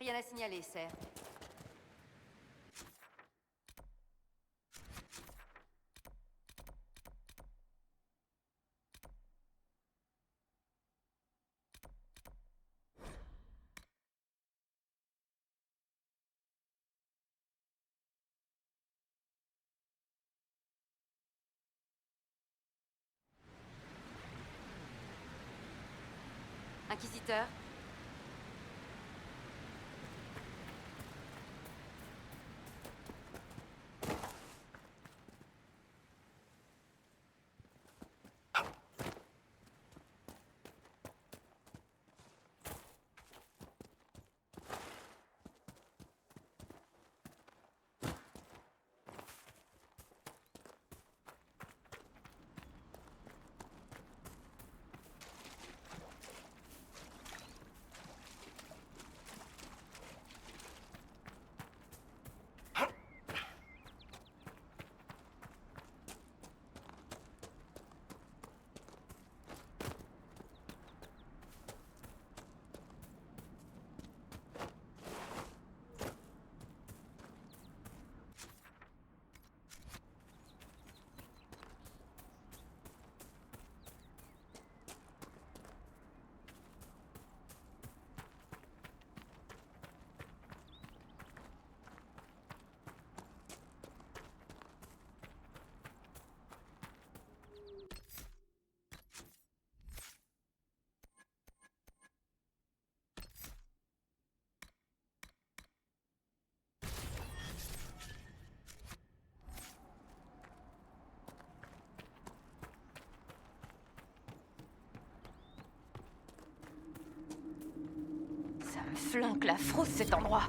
Rien à signaler, Serre. Inquisiteur? Ça me flanque la frousse, cet endroit.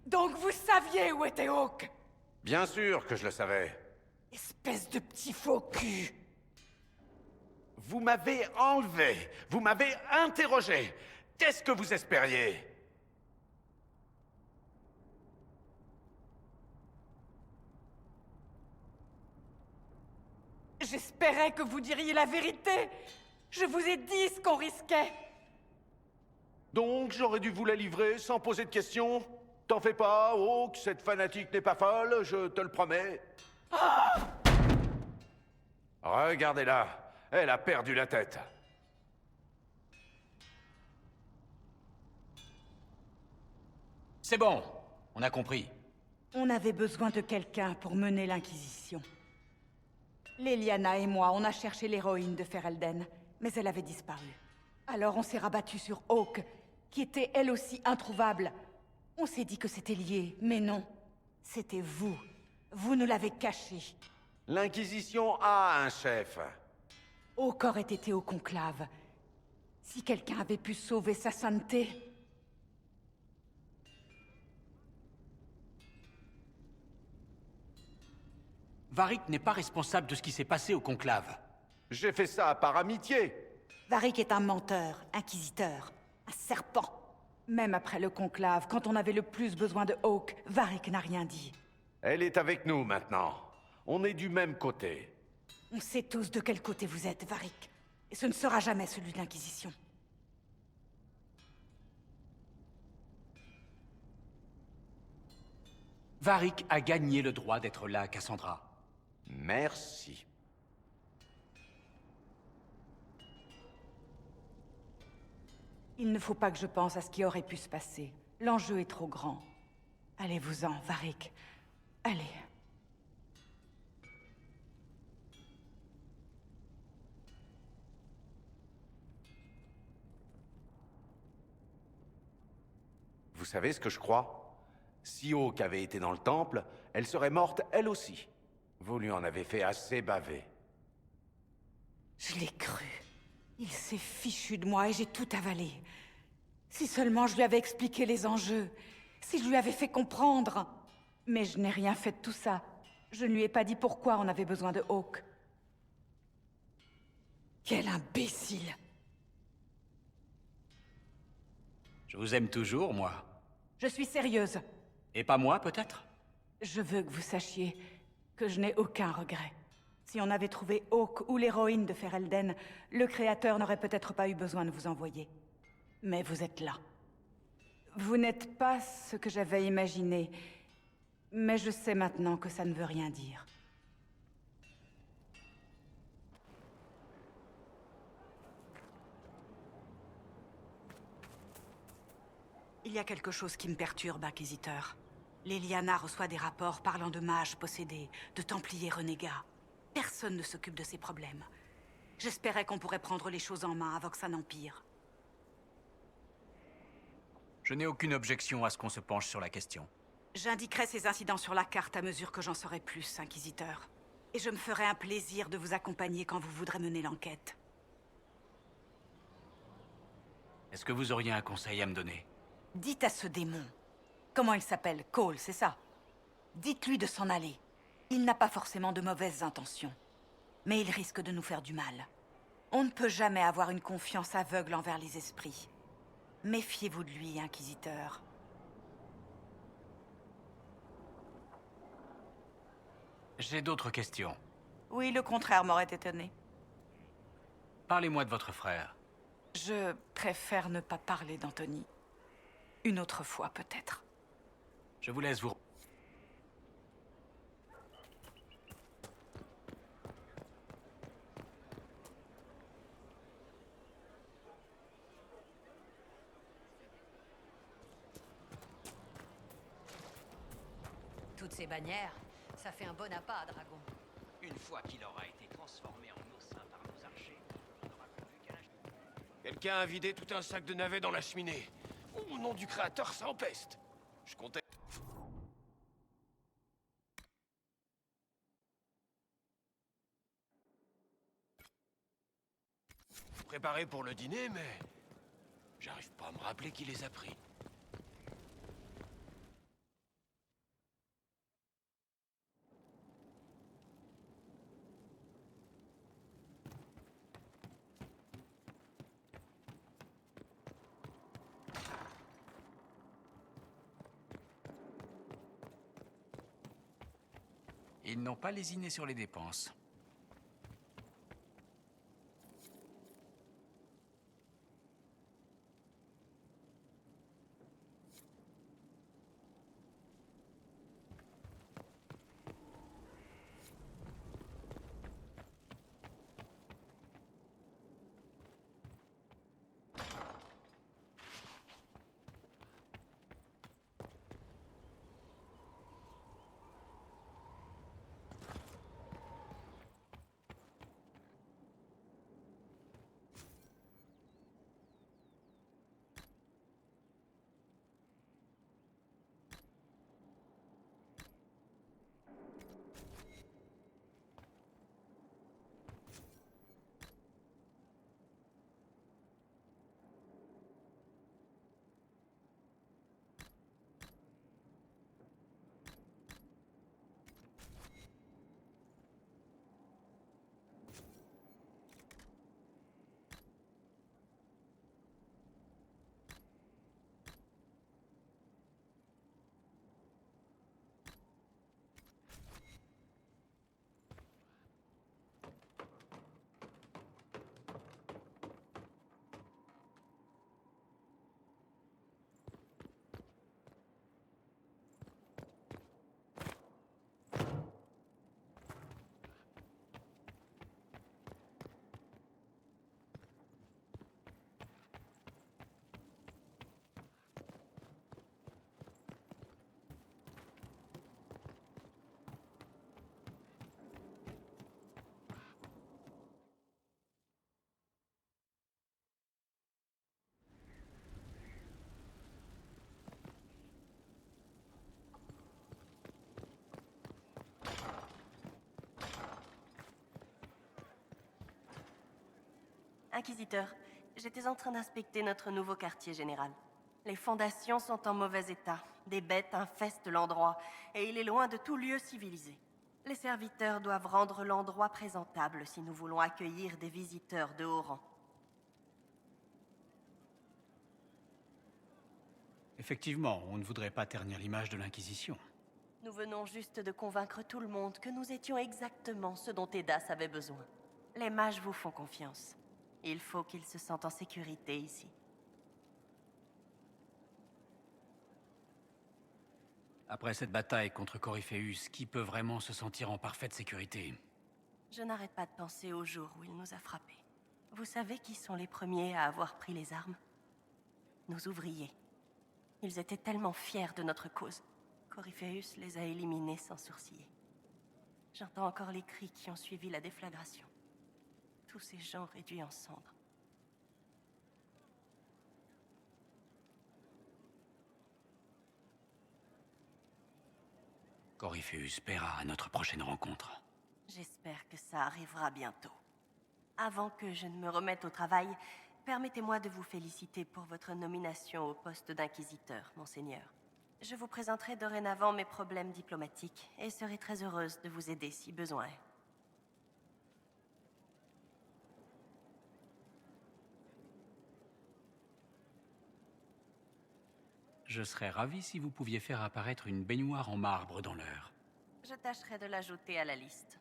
Donc vous saviez où était Hawke? Bien sûr que je le savais. Espèce de petit faux cul! Vous m'avez enlevé, vous m'avez interrogé. Qu'est-ce que vous espériez? J'espérais que vous diriez la vérité! Je vous ai dit ce qu'on risquait! Donc j'aurais dû vous la livrer sans poser de questions? T'en fais pas, Hawke, cette fanatique n'est pas folle, je te le promets. Regardez-la, elle a perdu la tête. C'est bon, on a compris. On avait besoin de quelqu'un pour mener l'Inquisition. Leliana et moi, on a cherché l'héroïne de Ferelden, mais elle avait disparu. Alors on s'est rabattu sur Hawke, qui était elle aussi introuvable. On s'est dit que c'était lié, mais non. C'était vous. Vous nous l'avez caché. L'Inquisition a un chef. Hawke aurait été au conclave. Si quelqu'un avait pu sauver sa sainteté... Varric n'est pas responsable de ce qui s'est passé au conclave. J'ai fait ça par amitié. Varric est un menteur, inquisiteur, un serpent. Même après le conclave, quand on avait le plus besoin de Hawke, Varric n'a rien dit. Elle est avec nous maintenant. On est du même côté. On sait tous de quel côté vous êtes, Varric. Et ce ne sera jamais celui de l'Inquisition. Varric a gagné le droit d'être là, Cassandra. Merci. Il ne faut pas que je pense à ce qui aurait pu se passer. L'enjeu est trop grand. Allez-vous-en, Varric. Allez. Vous savez ce que je crois? Si Hawke avait été dans le temple, elle serait morte elle aussi. Vous lui en avez fait assez baver. Je l'ai cru. Il s'est fichu de moi et j'ai tout avalé. Si seulement je lui avais expliqué les enjeux. Si je lui avais fait comprendre. Mais je n'ai rien fait de tout ça. Je ne lui ai pas dit pourquoi on avait besoin de Hawke. Quel imbécile! Je vous aime toujours, moi. Je suis sérieuse. Et pas moi, peut-être? Je veux que vous sachiez que je n'ai aucun regret. Si on avait trouvé Hawke ou l'héroïne de Ferelden, le Créateur n'aurait peut-être pas eu besoin de vous envoyer. Mais vous êtes là. Vous n'êtes pas ce que j'avais imaginé, mais je sais maintenant que ça ne veut rien dire. Il y a quelque chose qui me perturbe, Inquisiteur. Leliana reçoit des rapports parlant de mages possédés, de templiers renégats. Personne ne s'occupe de ces problèmes. J'espérais qu'on pourrait prendre les choses en main avant que ça n'empire. Je n'ai aucune objection à ce qu'on se penche sur la question. J'indiquerai ces incidents sur la carte à mesure que j'en saurai plus, Inquisiteur. Et je me ferai un plaisir de vous accompagner quand vous voudrez mener l'enquête. Est-ce que vous auriez un conseil à me donner? Dites à ce démon. Comment il s'appelle? Cole, c'est ça? Dites-lui de s'en aller. Il n'a pas forcément de mauvaises intentions. Mais il risque de nous faire du mal. On ne peut jamais avoir une confiance aveugle envers les esprits. Méfiez-vous de lui, Inquisiteur. J'ai d'autres questions. Oui, le contraire m'aurait étonné. Parlez-moi de votre frère. Je préfère ne pas parler d'Anthony. Une autre fois, peut-être. Je vous laisse vous... Toutes ces bannières, ça fait un bon appât à Dragon. Une fois qu'il aura été transformé en oursin par nos archers, on n'aura plus qu'à l'acheter. Quelqu'un a vidé tout un sac de navets dans la cheminée. Au nom du créateur, ça empeste. Je comptais... préparé pour le dîner, mais... j'arrive pas à me rappeler qui les a pris. Ils n'ont pas lésiné sur les dépenses. Inquisiteur, j'étais en train d'inspecter notre nouveau quartier général. Les fondations sont en mauvais état. Des bêtes infestent l'endroit, et il est loin de tout lieu civilisé. Les serviteurs doivent rendre l'endroit présentable si nous voulons accueillir des visiteurs de haut rang. Effectivement, on ne voudrait pas ternir l'image de l'Inquisition. Nous venons juste de convaincre tout le monde que nous étions exactement ce dont Edas avait besoin. Les mages vous font confiance. Il faut qu'ils se sentent en sécurité ici. Après cette bataille contre Corypheus, qui peut vraiment se sentir en parfaite sécurité? Je n'arrête pas de penser au jour où il nous a frappés. Vous savez qui sont les premiers à avoir pris les armes? Nos ouvriers. Ils étaient tellement fiers de notre cause. Corypheus les a éliminés sans sourciller. J'entends encore les cris qui ont suivi la déflagration. Tous ces gens réduits en cendres. Corypheus paiera à notre prochaine rencontre. J'espère que ça arrivera bientôt. Avant que je ne me remette au travail, permettez-moi de vous féliciter pour votre nomination au poste d'inquisiteur, monseigneur. Je vous présenterai dorénavant mes problèmes diplomatiques et serai très heureuse de vous aider si besoin est. Je serais ravi si vous pouviez faire apparaître une baignoire en marbre dans l'heure. Je tâcherai de l'ajouter à la liste.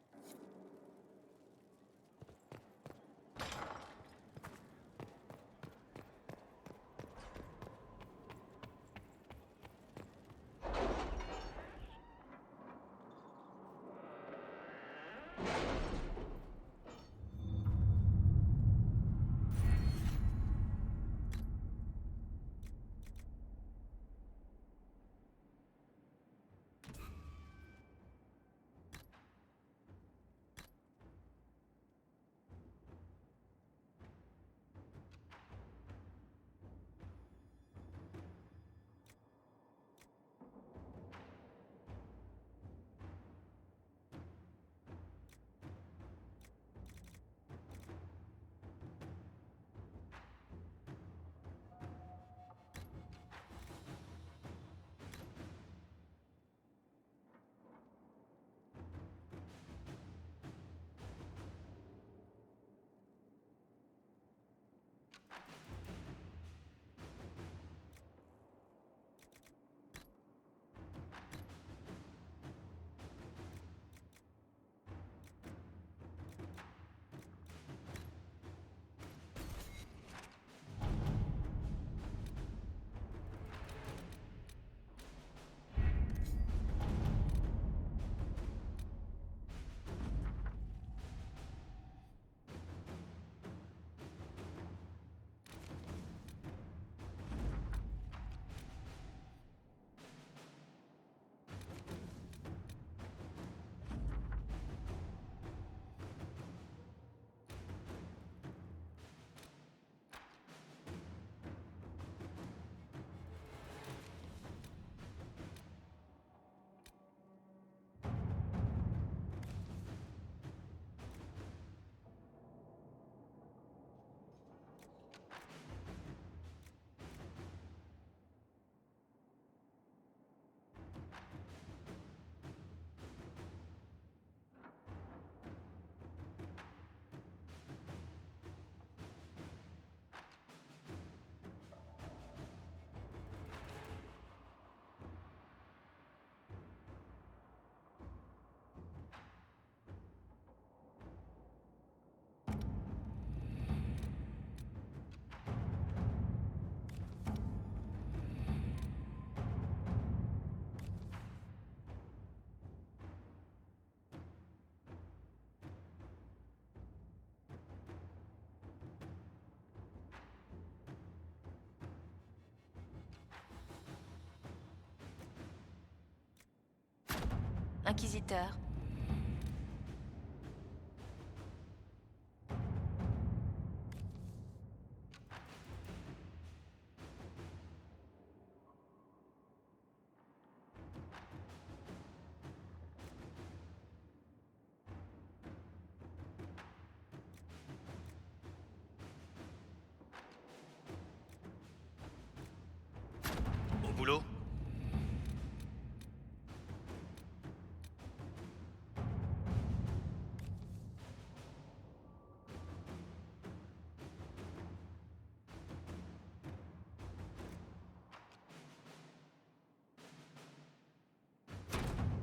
Inquisiteur.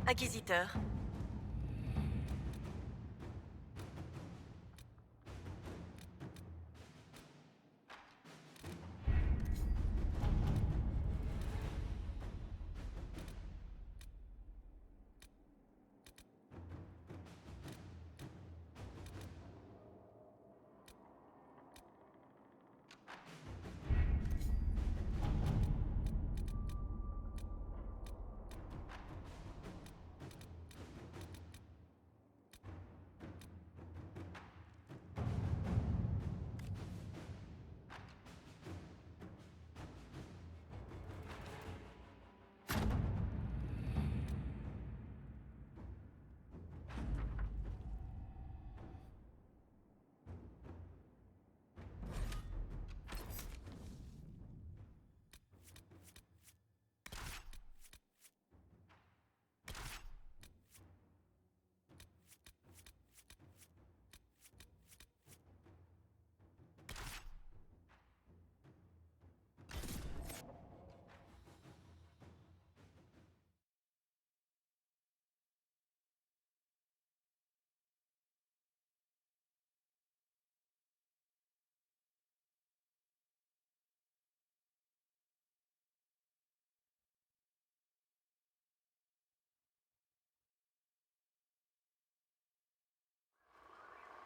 Inquisiteur.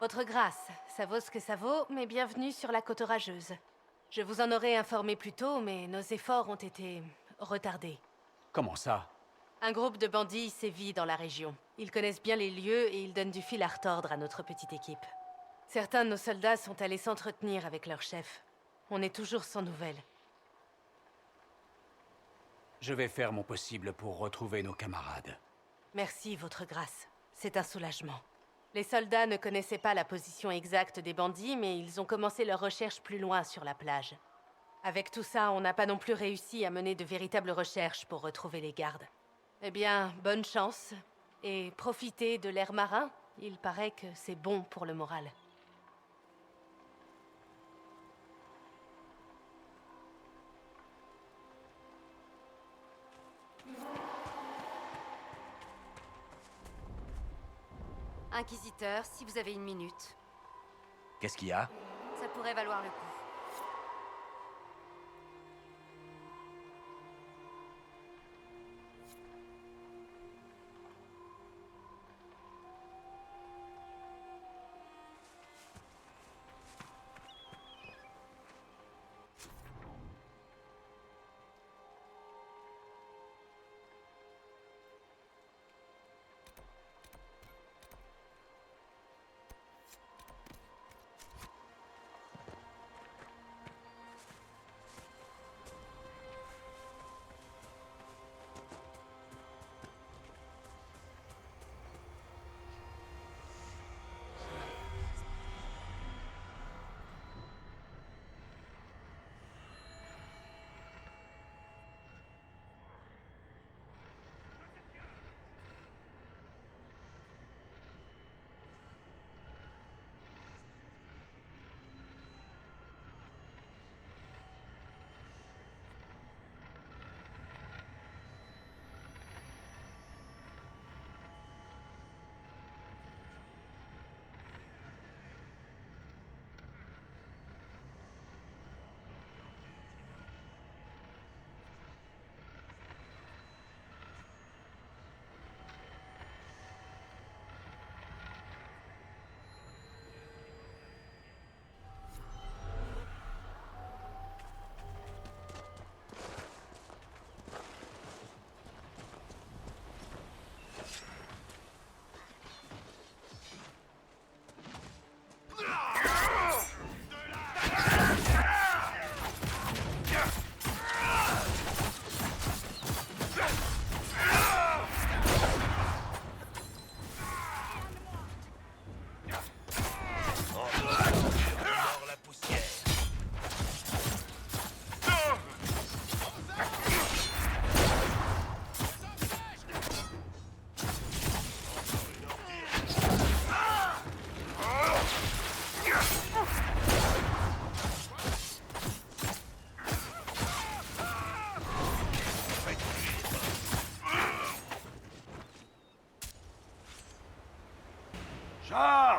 Votre grâce, ça vaut ce que ça vaut, mais bienvenue sur la Côte Orageuse. Je vous en aurais informé plus tôt, mais nos efforts ont été retardés. Comment ça? Un groupe de bandits sévit dans la région. Ils connaissent bien les lieux et ils donnent du fil à retordre à notre petite équipe. Certains de nos soldats sont allés s'entretenir avec leur chef. On est toujours sans nouvelles. Je vais faire mon possible pour retrouver nos camarades. Merci, votre grâce. C'est un soulagement. Les soldats ne connaissaient pas la position exacte des bandits, mais ils ont commencé leurs recherches plus loin sur la plage. Avec tout ça, on n'a pas non plus réussi à mener de véritables recherches pour retrouver les gardes. Eh bien, bonne chance. Et profitez de l'air marin. Il paraît que c'est bon pour le moral. Inquisiteur, si vous avez une minute, Qu'est-ce qu'il y a? ça pourrait valoir le coup.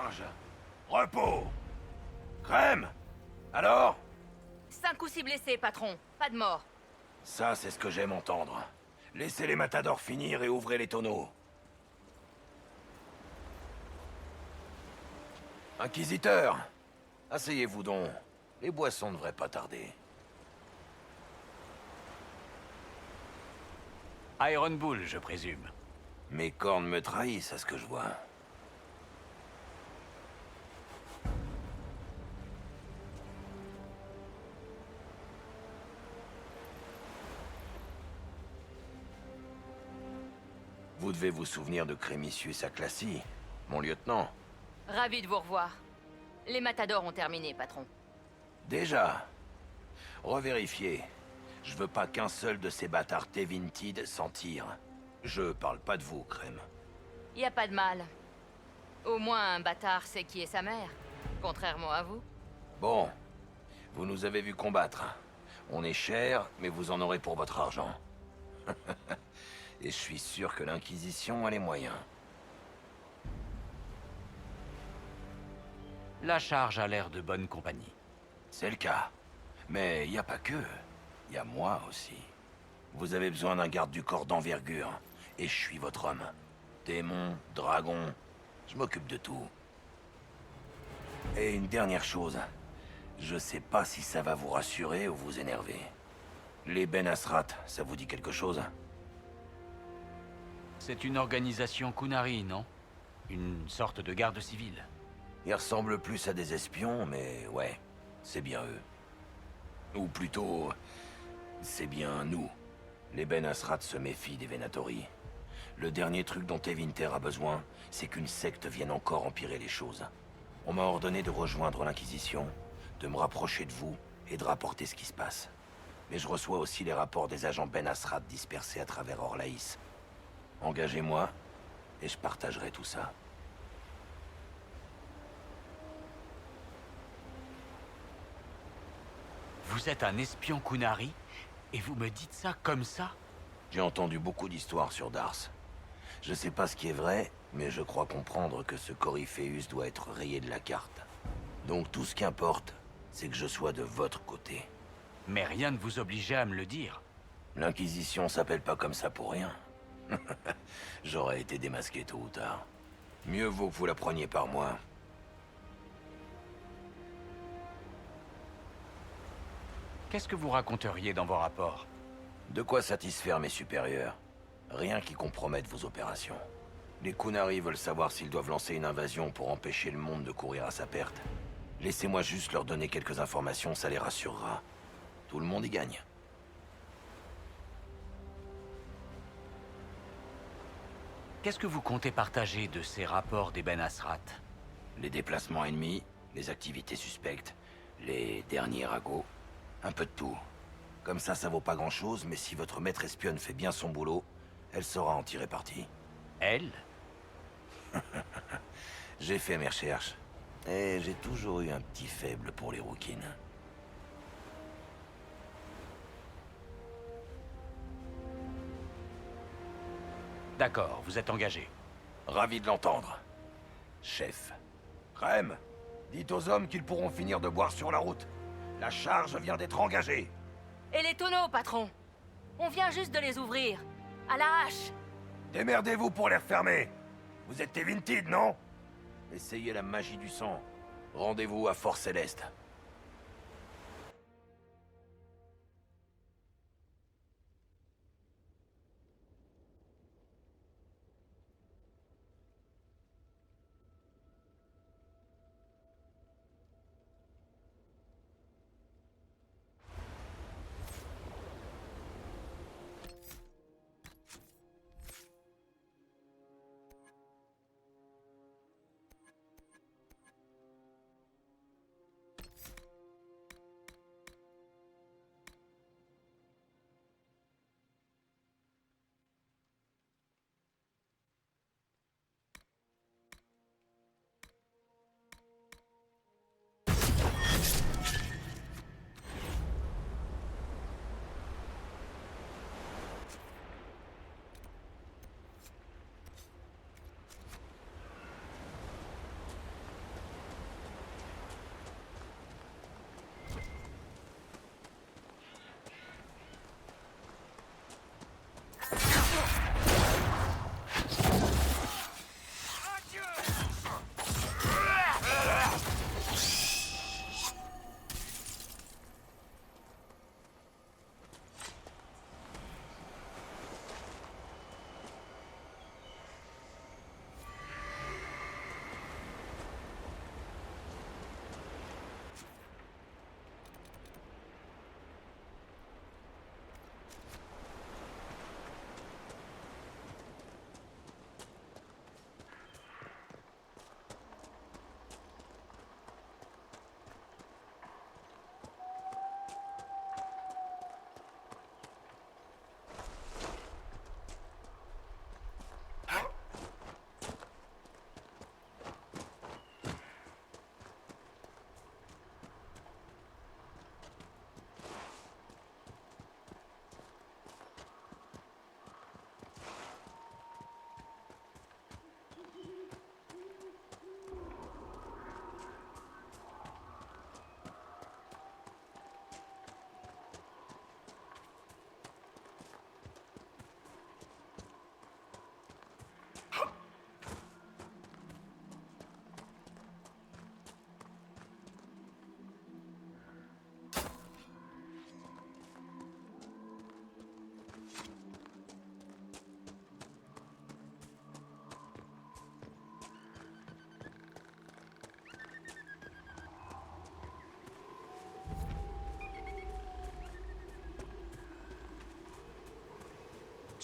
charge. Repos. Crème. Alors? 5 ou 6 blessés, patron. Pas de mort. Ça, c'est ce que j'aime entendre. Laissez les matadors finir et ouvrez les tonneaux. Inquisiteur, asseyez-vous donc. Les boissons ne devraient pas tarder. Iron Bull, je présume. Mes cornes me trahissent, à ce que je vois. Vous devez vous souvenir de Crémisius Aclassi, mon lieutenant. Ravi de vous revoir. Les matadors ont terminé, patron. Déjà. Revérifiez. Je veux pas qu'un seul de ces bâtards Tevintid s'en tire. Je parle pas de vous, Crème. Y a pas de mal. Au moins, un bâtard sait qui est sa mère. Contrairement à vous. Bon. Vous nous avez vu combattre. On est cher, mais vous en aurez pour votre argent. Et je suis sûr que l'Inquisition a les moyens. La charge a l'air de bonne compagnie. C'est le cas. Mais y a pas que. Y a moi aussi. Vous avez besoin d'un garde du corps d'envergure. Et je suis votre homme. Démon, dragon, je m'occupe de tout. Et une dernière chose. Je sais pas si ça va vous rassurer ou vous énerver. Les Ben Asrat, ça vous dit quelque chose? C'est une organisation Kunari, non? Une sorte de garde civile. Ils ressemblent plus à des espions, mais ouais, c'est bien eux. Ou plutôt, c'est bien nous. Les Ben Asrat se méfient des Venatori. Le dernier truc dont Tevinter a besoin, c'est qu'une secte vienne encore empirer les choses. On m'a ordonné de rejoindre l'Inquisition, de me rapprocher de vous et de rapporter ce qui se passe. Mais je reçois aussi les rapports des agents Ben Asrat dispersés à travers Orlaïs. Engagez-moi, et je partagerai tout ça. Vous êtes un espion Kunari, et vous me dites ça comme ça? J'ai entendu beaucoup d'histoires sur Dars. Je sais pas ce qui est vrai, mais je crois comprendre que ce Corypheus doit être rayé de la carte. Donc tout ce qui importe, c'est que je sois de votre côté. Mais rien ne vous obligeait à me le dire. L'Inquisition s'appelle pas comme ça pour rien. J'aurais été démasqué tôt ou tard. Mieux vaut que vous la preniez par moi. Qu'est-ce que vous raconteriez dans vos rapports? De quoi satisfaire mes supérieurs. Rien qui compromette vos opérations. Les Kunari veulent savoir s'ils doivent lancer une invasion pour empêcher le monde de courir à sa perte. Laissez-moi juste leur donner quelques informations, ça les rassurera. Tout le monde y gagne. Qu'est-ce que vous comptez partager de ces rapports des Ben Asrat? Les déplacements ennemis, les activités suspectes, les derniers ragots, un peu de tout. Comme ça vaut pas grand-chose, mais si votre maître espionne fait bien son boulot, elle saura en tirer parti. Elle? J'ai fait mes recherches, et j'ai toujours eu un petit faible pour les rouquines. D'accord, vous êtes engagé. Ravi de l'entendre. Chef. Crème, dites aux hommes qu'ils pourront finir de boire sur la route. La charge vient d'être engagée. Et les tonneaux, patron? On vient juste de les ouvrir. À la hache. Démerdez-vous pour les refermer. Vous êtes Tevintid, non? Essayez la magie du sang. Rendez-vous à Fort Céleste.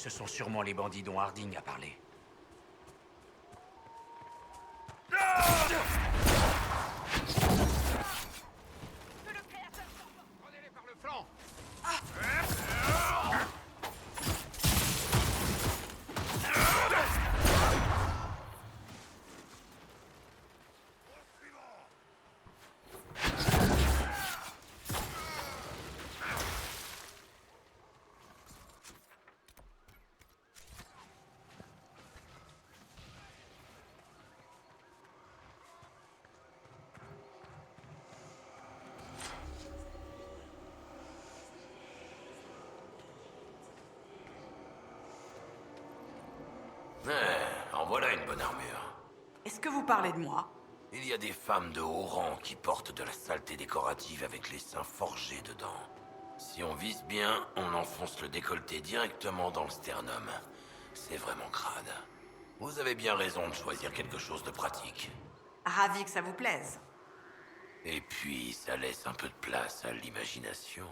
Ce sont sûrement les bandits dont Harding a parlé. Prenez-les par le flanc. En voilà une bonne armure. Est-ce que vous parlez de moi? Il y a des femmes de haut rang qui portent de la saleté décorative avec les seins forgés dedans. Si on vise bien, on enfonce le décolleté directement dans le sternum. C'est vraiment crade. Vous avez bien raison de choisir quelque chose de pratique. Ravi que ça vous plaise. Et puis, ça laisse un peu de place à l'imagination.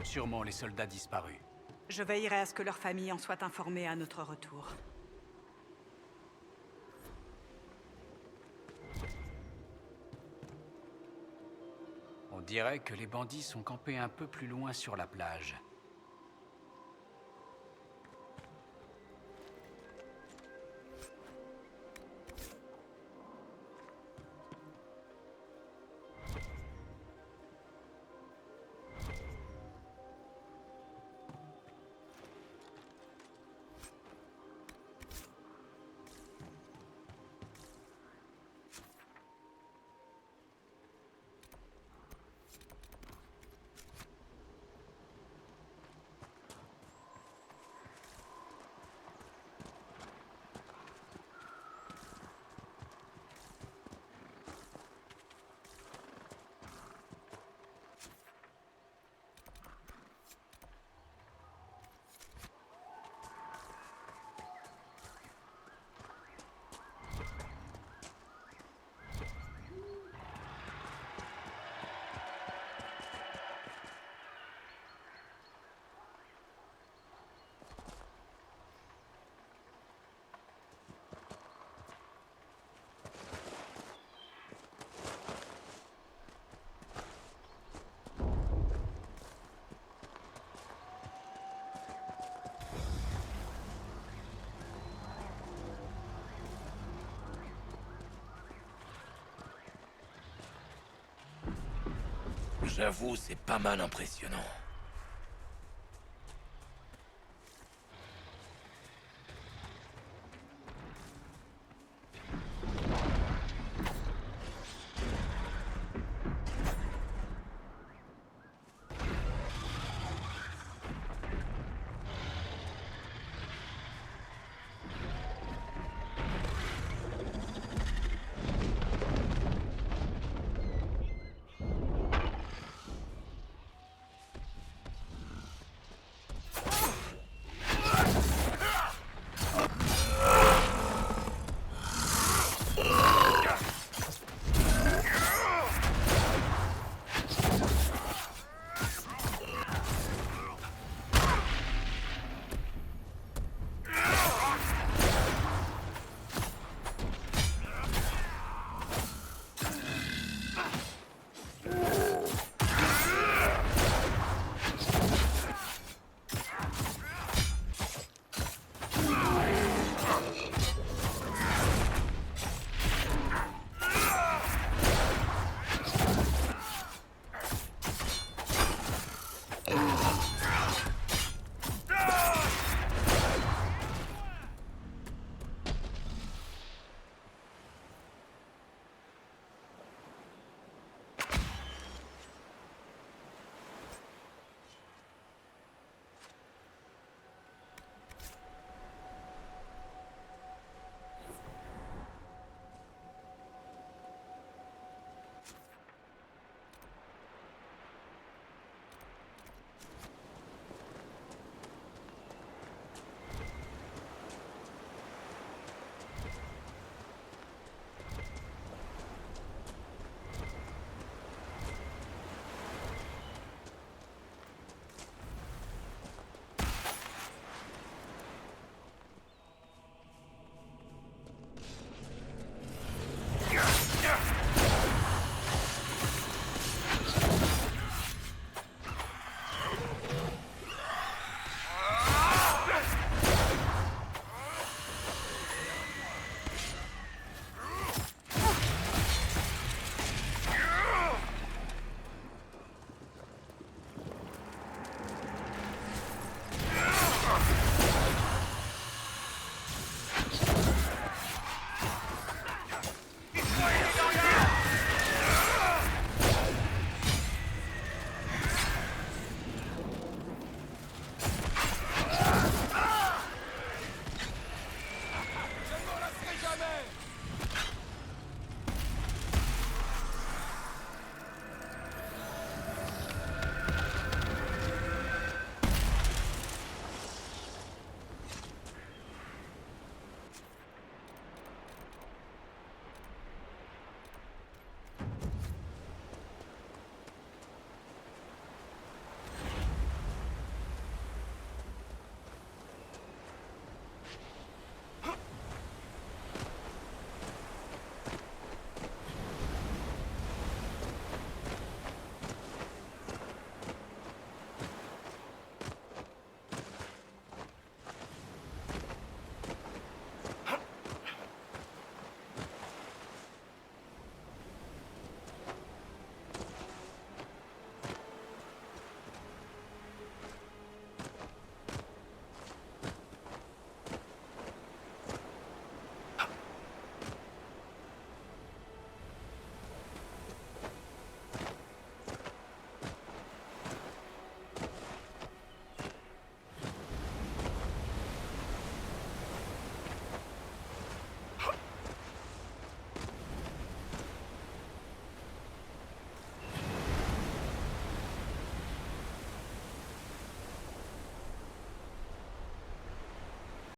Sûrement les soldats disparus. Je veillerai à ce que leur famille en soit informée à notre retour. On dirait que les bandits sont campés un peu plus loin sur la plage. J'avoue, c'est pas mal impressionnant.